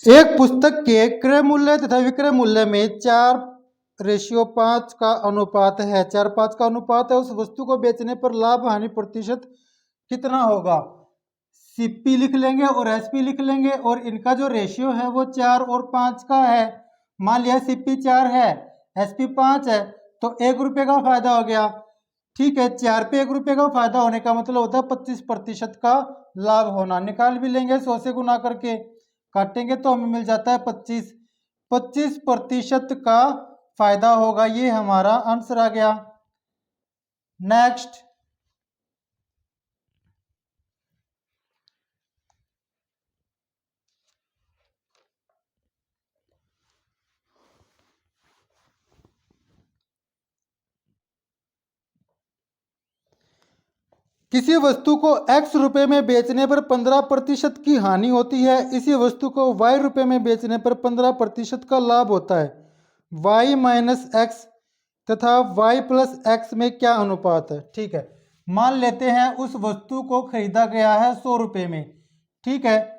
एक पुस्तक के क्रय मूल्य तथा विक्रय मूल्य में 4:5 का अनुपात है। 4:5 का अनुपात है। उस वस्तु को बेचने पर लाभ हानि प्रतिशत कितना होगा? सीपी लिख लेंगे और एसपी लिख लेंगे और इनका जो रेशियो है वो 4 और 5 का है। मान लिया सीपी 4 है, एसपी 5 है, तो 1 रुपये का फायदा हो गया। ठीक है, 4 पे 1 रुपये का फायदा होने का मतलब होता है 25% का लाभ होना। निकाल भी लेंगे 100 से गुना करके, काटेंगे तो हमें मिल जाता है 25% का फायदा होगा। ये हमारा आंसर आ गया। नेक्स्ट, किसी वस्तु को x रुपए में बेचने पर 15% की हानि होती है। इसी वस्तु को y रुपए में बेचने पर 15% का लाभ होता है। y माइनस एक्स तथा y प्लस एक्स में क्या अनुपात है? ठीक है, मान लेते हैं उस वस्तु को खरीदा गया है 100 रुपये में। ठीक है,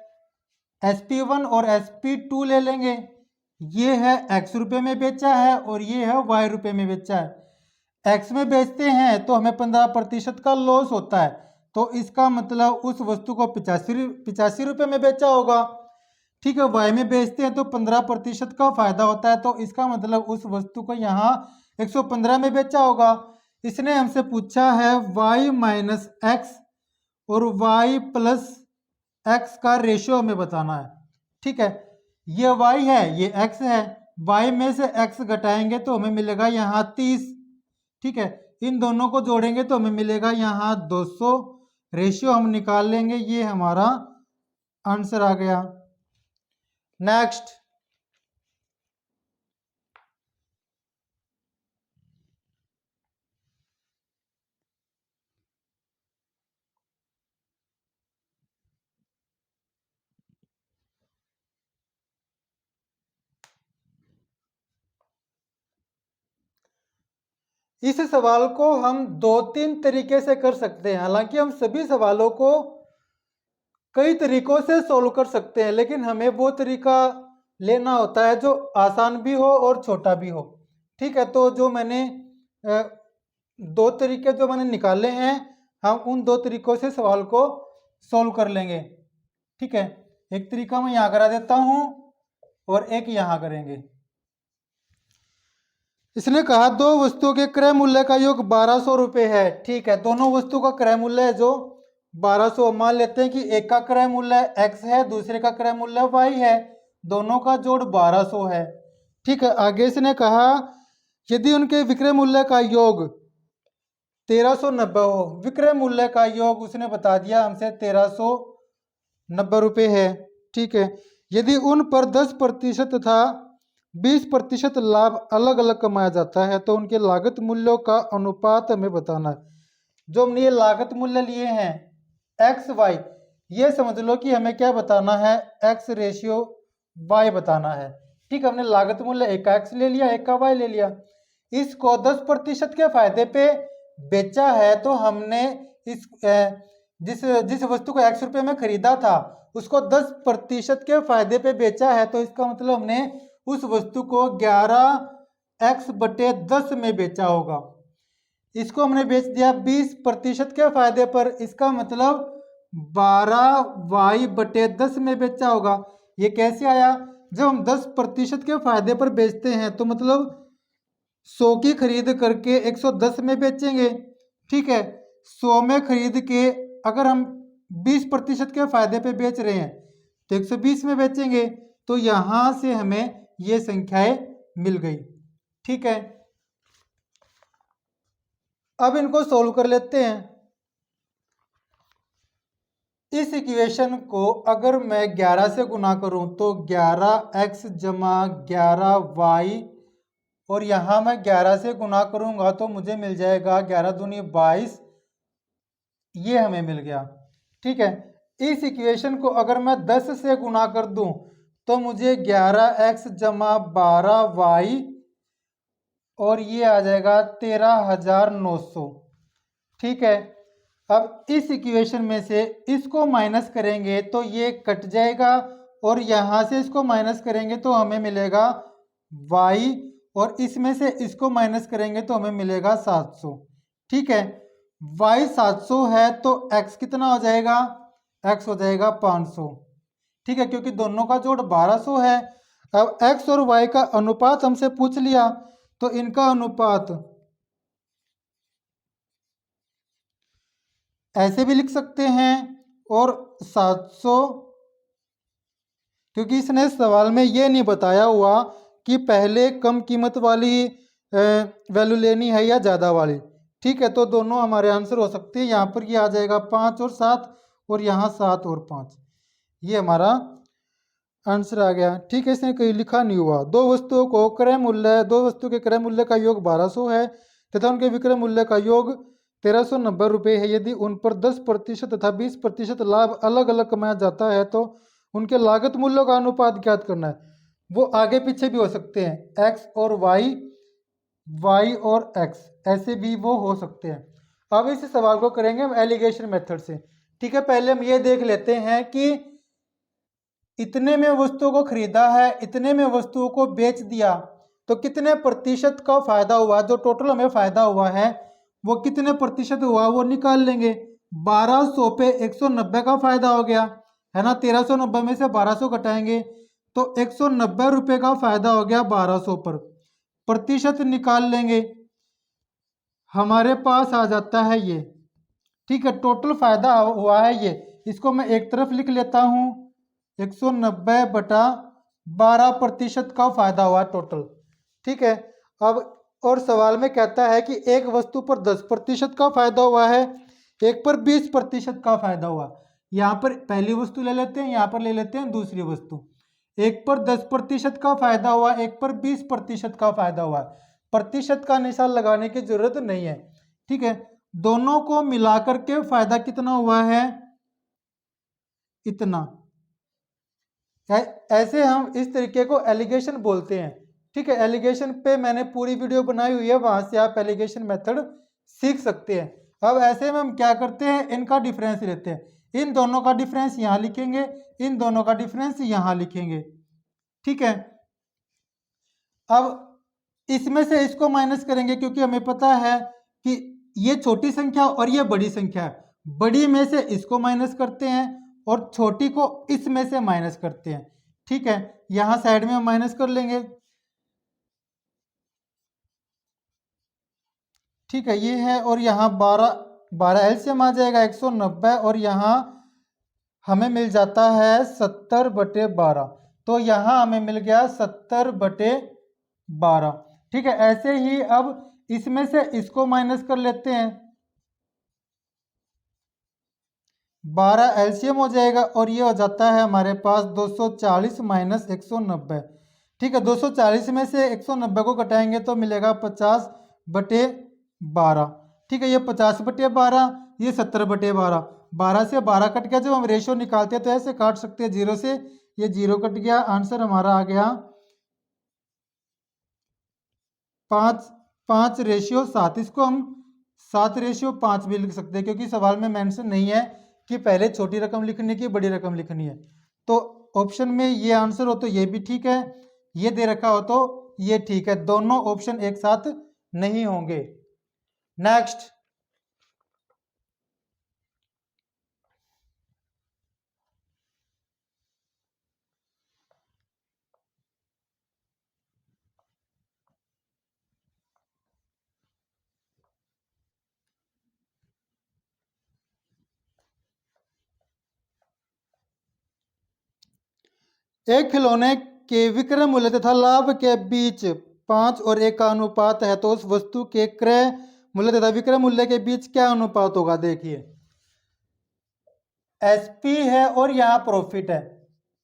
SP1 और SP2 ले लेंगे। ये है x रुपये में बेचा है और ये है y रुपये में बेचा है। एक्स में बेचते हैं तो हमें 15% का लॉस होता है, तो इसका मतलब उस वस्तु को 85 रुपये में बेचा होगा। ठीक है, वाई में बेचते हैं तो 15% का फायदा होता है, तो इसका मतलब उस वस्तु को यहाँ 115 में बेचा होगा। इसने हमसे पूछा है वाई माइनस एक्स और वाई प्लस एक्स का रेशियो हमें बताना है। ठीक है, ये वाई है, ये एक्स है, वाई में से एक्स घटाएंगे तो हमें मिलेगा यहाँ 30। ठीक है, इन दोनों को जोड़ेंगे तो हमें मिलेगा यहाँ 200। रेशियो हम निकाल लेंगे, ये हमारा आंसर आ गया। नेक्स्ट, इस सवाल को हम 2-3 तरीके से कर सकते हैं। हालांकि हम सभी सवालों को कई तरीकों से सोल्व कर सकते हैं, लेकिन हमें वो तरीका लेना होता है जो आसान भी हो और छोटा भी हो। ठीक है, तो जो मैंने 2 तरीके जो मैंने निकाले हैं, हम उन 2 तरीकों से सवाल को सोल्व कर लेंगे। ठीक है, एक तरीका मैं यहाँ करा देता हूँ और एक यहाँ करेंगे। इसने कहा 2 वस्तुओं के क्रय मूल्य का योग 1200 रुपये है। ठीक है, दोनों वस्तु का क्रय मूल्य है जो 1200। मान लेते हैं कि एक का क्रय मूल्य x है, दूसरे का क्रय मूल्य y है, दोनों का जोड़ 1200 है। ठीक है, आगे इसने कहा यदि उनके विक्रय मूल्य का योग 1390 हो। विक्रय मूल्य का योग उसने बता दिया हमसे 1390 रुपये है। ठीक है, यदि उन पर 10% तथा 20% लाभ अलग अलग कमाया जाता है तो उनके लागत मूल्यों का अनुपात हमें बताना है। जो हमने ये लागत मूल्य लिए हैं एक्स वाई, ये समझ लो कि हमें क्या बताना है, एक्स रेशियो वाई बताना है। ठीक है, हमने लागत मूल्य एक का एक्स ले लिया, एक का वाई ले लिया। इसको 10% के फायदे पे बेचा है, तो हमने इस जिस वस्तु को x रुपये में खरीदा था उसको 10% के फायदे पे बेचा है, तो इसका मतलब हमने उस वस्तु को 11x/10 में बेचा होगा। इसको हमने बेच दिया 20% के फायदे पर, इसका मतलब 12y/10 में बेचा होगा। ये कैसे आया? जब हम 10% के फायदे पर बेचते हैं तो मतलब 100 की खरीद करके 110 में बेचेंगे। ठीक है, 100 में खरीद के अगर हम 20% के फायदे पे बेच रहे हैं तो 120 में बेचेंगे, तो यहां से हमें ये संख्याएं मिल गई। ठीक है, अब इनको सोल्व कर लेते हैं। इस इक्वेशन को अगर मैं 11 से गुना करूं तो 11x जमा 11y, और यहाँ मैं 11 से गुना करूंगा तो मुझे मिल जाएगा 11 दूनी 22। ये हमें मिल गया। ठीक है, इस इक्वेशन को अगर मैं 10 से गुना कर दूं तो मुझे 11x जमा 12y और ये आ जाएगा 13,900। ठीक है, अब इस इक्वेशन में से इसको माइनस करेंगे तो ये कट जाएगा और यहाँ से इसको माइनस करेंगे तो हमें मिलेगा y, और इसमें से इसको माइनस करेंगे तो हमें मिलेगा 700। ठीक है, y 700 है तो x कितना हो जाएगा, x हो जाएगा 500। ठीक है, क्योंकि दोनों का जोड़ 1200 है। अब x और y का अनुपात हमसे पूछ लिया, तो इनका अनुपात ऐसे भी लिख सकते हैं, और 700, क्योंकि इसने सवाल में ये नहीं बताया हुआ कि पहले कम कीमत वाली वैल्यू लेनी है या ज़्यादा वाली। ठीक है, तो दोनों हमारे आंसर हो सकते हैं। यहाँ पर ये आ जाएगा 5 और 7, और यहाँ 7 और 5, ये हमारा आंसर आ गया। ठीक है, इसने कहीं लिखा नहीं हुआ। दो वस्तुओं को क्रय मूल्य, दो वस्तु के क्रय मूल्य का योग 1200 है तथा उनके विक्रय मूल्य का योग 1390 रुपये है। यदि उन पर 10% तथा 20% लाभ अलग अलग कमाया जाता है तो उनके लागत मूल्यों का अनुपात ज्ञात करना है। वो आगे पीछे भी हो सकते हैं, एक्स और वाई, वाई और एक्स, ऐसे भी वो हो सकते हैं। अब इस सवाल को करेंगे हम एलिगेशन मेथड से। ठीक है, पहले हम ये देख लेते हैं कि इतने में वस्तुओं को खरीदा है, इतने में वस्तुओं को बेच दिया, तो कितने प्रतिशत का फायदा हुआ। जो टोटल हमें फायदा हुआ है वो कितने प्रतिशत हुआ वो निकाल लेंगे। 1200 पे 190 का फायदा हो गया है ना, 1390 में से 1200 घटाएंगे तो 190 रुपये का फायदा हो गया 1200 पर। प्रतिशत निकाल लेंगे, हमारे पास आ जाता है ये। ठीक है, टोटल फायदा हुआ है ये, इसको मैं एक तरफ लिख लेता हूँ, 190 बटा 12% का फायदा हुआ टोटल। ठीक है, अब और सवाल में कहता है कि एक वस्तु पर 10% का फायदा हुआ है, एक पर 20% का फायदा हुआ। यहाँ पर पहली वस्तु ले लेते हैं, यहाँ पर ले लेते हैं दूसरी वस्तु। एक पर 10% का फायदा हुआ, एक पर 20% का फायदा हुआ। प्रतिशत का निशान लगाने की जरूरत नहीं है। ठीक है, दोनों को मिलाकर के फायदा कितना हुआ है, इतना। ऐसे हम इस तरीके को एलिगेशन बोलते हैं। ठीक है, एलिगेशन पे मैंने पूरी वीडियो बनाई हुई है, वहां से आप एलिगेशन मेथड सीख सकते हैं। अब ऐसे में हम क्या करते हैं, इनका डिफरेंस लेते हैं। इन दोनों का डिफरेंस यहाँ लिखेंगे, इन दोनों का डिफरेंस यहाँ लिखेंगे। ठीक है, अब इसमें से इसको माइनस करेंगे, क्योंकि हमें पता है कि ये छोटी संख्या और ये बड़ी संख्या है। बड़ी में से इसको माइनस करते हैं और छोटी को इसमें से माइनस करते हैं। ठीक है, यहां साइड में हम माइनस कर लेंगे। ठीक है, ये है, और यहाँ 12 एलसीएम आ जाएगा 190, और यहाँ हमें मिल जाता है 70/12, तो यहाँ हमें मिल गया 70/12। ठीक है, ऐसे ही अब इसमें से इसको माइनस कर लेते हैं, 12 एलसीएम हो जाएगा, और ये हो जाता है हमारे पास 240 माइनस 190। ठीक है, 240 में से 190 को घटाएंगे तो मिलेगा 50/12। ठीक है, ये 50/12, ये 70/12। 12 से 12 कट गया, जब हम रेशियो निकालते हैं तो ऐसे काट सकते हैं, 0 से ये 0 कट गया, आंसर हमारा आ गया 5:7। इसको हम 7:5 भी लिख सकते हैं, क्योंकि सवाल में मेंशन नहीं है कि पहले छोटी रकम लिखनी है कि बड़ी रकम लिखनी है। तो ऑप्शन में ये आंसर हो तो ये भी ठीक है, ये दे रखा हो तो ये ठीक है, दोनों ऑप्शन एक साथ नहीं होंगे। नेक्स्ट, एक खिलौने के विक्रय मूल्य तथा लाभ के बीच 5 और 1 का अनुपात है, तो उस वस्तु के क्रय मूल्य तथा विक्रय मूल्य के बीच क्या अनुपात होगा। देखिए, एसपी है और यहाँ प्रॉफिट है,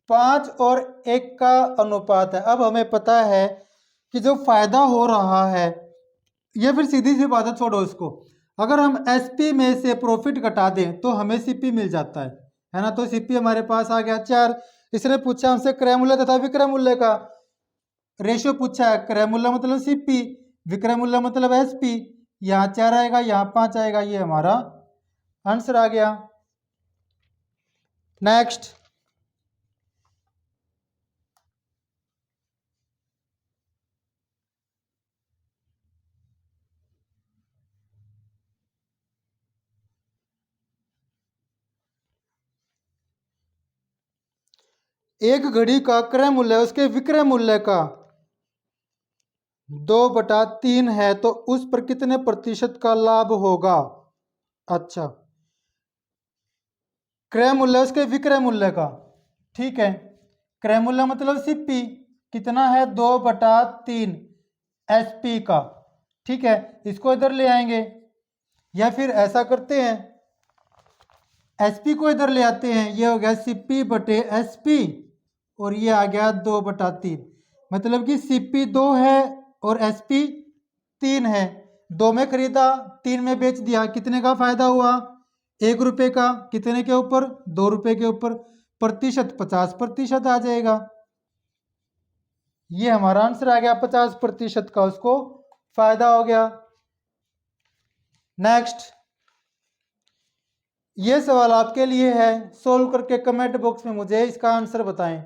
5 और 1 का अनुपात है। अब हमें पता है कि जो फायदा हो रहा है, ये फिर सीधी सी बात है, छोड़ो इसको। अगर हम एसपी में से प्रॉफिट घटा दें तो हमें सीपी मिल जाता है ना। तो सीपी हमारे पास आ गया 4। इसने पूछा हमसे क्रय मूल्य तथा विक्रय मूल्य का रेशियो पूछा है। क्रय मूल्य मतलब सीपी, विक्रय मूल्य मतलब एसपी। यहाँ 4 आएगा, यहाँ 5 आएगा, ये हमारा आंसर आ गया। नेक्स्ट, एक घड़ी का क्रय मूल्य उसके विक्रय मूल्य का 2/3 है तो उस पर कितने प्रतिशत का लाभ होगा। अच्छा, क्रय मूल्य उसके विक्रय मूल्य का, ठीक है। क्रय मूल्य मतलब सीपी कितना है 2/3 एसपी का, ठीक है। इसको इधर ले आएंगे या फिर ऐसा करते हैं एसपी को इधर ले आते हैं, ये हो गया सीपी बटे एसपी और ये आ गया 2/3। मतलब कि सीपी 2 है और एसपी 3 है। 2 में खरीदा 3 में बेच दिया, कितने का फायदा हुआ 1 रुपये का, कितने के ऊपर 2 रुपये के ऊपर, प्रतिशत 50% आ जाएगा। ये हमारा आंसर आ गया 50% का उसको फायदा हो गया। नेक्स्ट, ये सवाल आपके लिए है, सोल्व करके कमेंट बॉक्स में मुझे इसका आंसर बताएं।